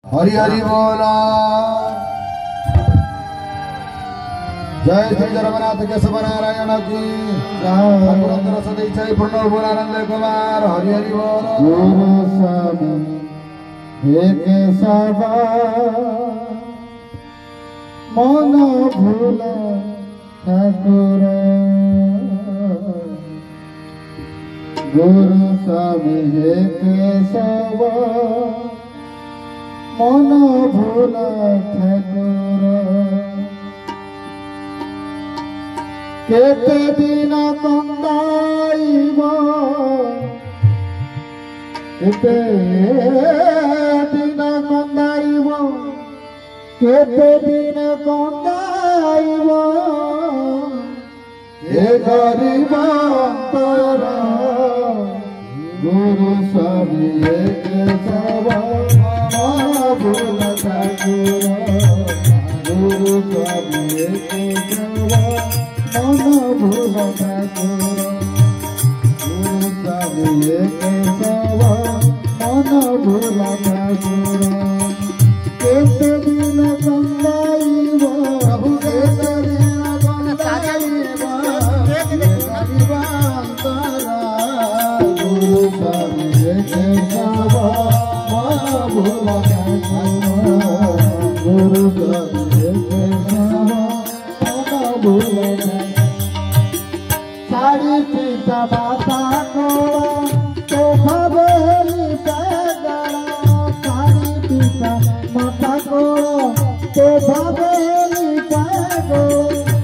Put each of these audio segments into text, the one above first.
हरि हरि बोला। जय श्री जगन्नाथ केशव नारायण की जय। सदी जय पूर्ण बोलानंद कुमार हरि हरि बोल। गुरु स्वामी हे केशव मन भूल ठाकुर। गुरु स्वामी हे केशव मन भूल ठाकुर। केते दिन कंदाइब केते दिन कंदाइब केते दिन कंदाइब हे गरीब अंतर। गुरु स्वामी हे केशव मन भूल ठाकुर। गुरु स्वामी हे केशव मन भूल ठाकुर। गुरु स्वामी हे केशव मन भूल ठाकुर। केते दिन कंदाइब प्रभु केते दिन कंदाइब गरीब अंतर। गुरु स्वामी हे केशव मन भूल ठाकुर। गुरु स्वामी हे केशव मन भूल ठाकुर। साड़ी पीता बाता कोड़ा तो भवेली पैगड़ा। साड़ी पीता माता कोड़ा तो भवेली पैगड़ा।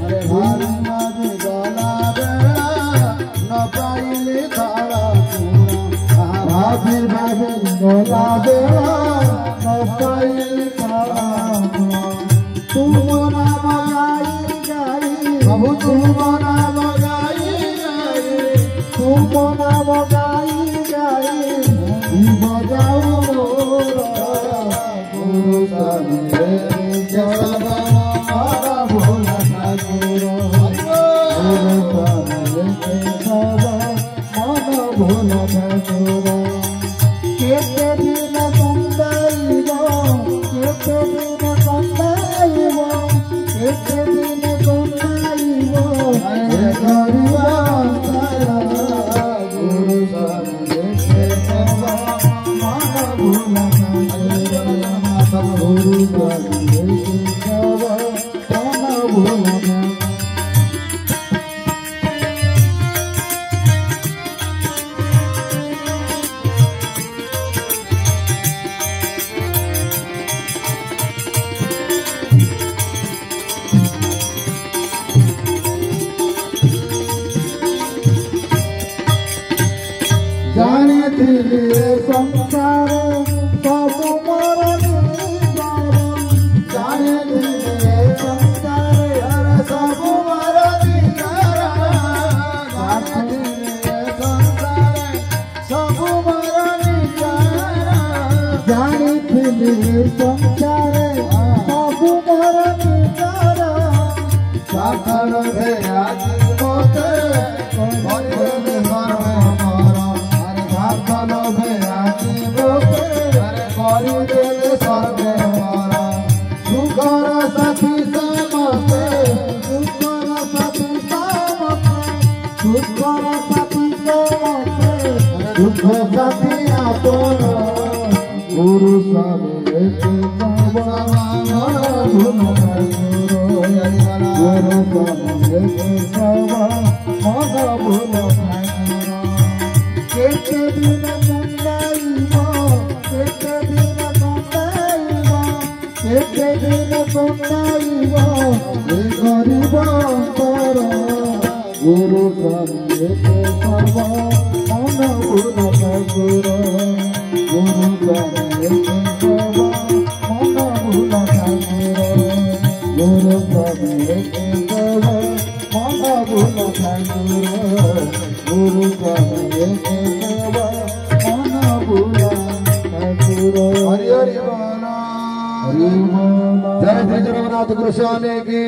अरे भारी मारी गला बेड़ा न पाइली थारा पूरा। भाभी भाभी गला बेड़ा न पाइली थारा पूरा। तुम नाम गाई गाई प्रभु तुम नाम तुम नाम गाई गाई बजाओ मोरा। गुरु स्वामी हे केशव मन भूल ठाकुर। गुरु स्वामी हे केशव मन भूल ठाकुर। केते दिन कंदाइब केते दिन कंदाइब केते दिन कंदाइब हे गरीब अंतर। गुरु स्वामी हे केशव मन भूल ठाकुर। गुरु स्वामी हे केशव मन भूल ठाकुर। जाने दिले संसार सब मोर निवार। जाने दिले संसार सब मोर निवार। जाने दिले संसार सब मोर निवार। जाने दिले संसार सब मोर निवार। साखर भेया मोते सुखर साथी समस्ते सुखर साथी समस्ते सुखर साथी समस्ते दुख साथी आपन। गुरु स्वामी हे केशव मन भूल ठाकुर। गुरु स्वामी हे केशव मन भूल ठाकुर। केते दिन कंदाइब केते दिन कंदाइब केते दिन कंदाइब हे गरीब अंतर। गुरु स्वामी हे केशव मन भूल ठाकुर। गुरु स्वामी हे केशव मन भूल ठाकुर। गुरु स्वामी हे केशव मन भूल ठाकुर। गुरु स्वामी हे केशव मन भूल ठाकुर। हरि हरि बोला। हरि बोला। जय श्री जगन्नाथ गुरु स्वामी की।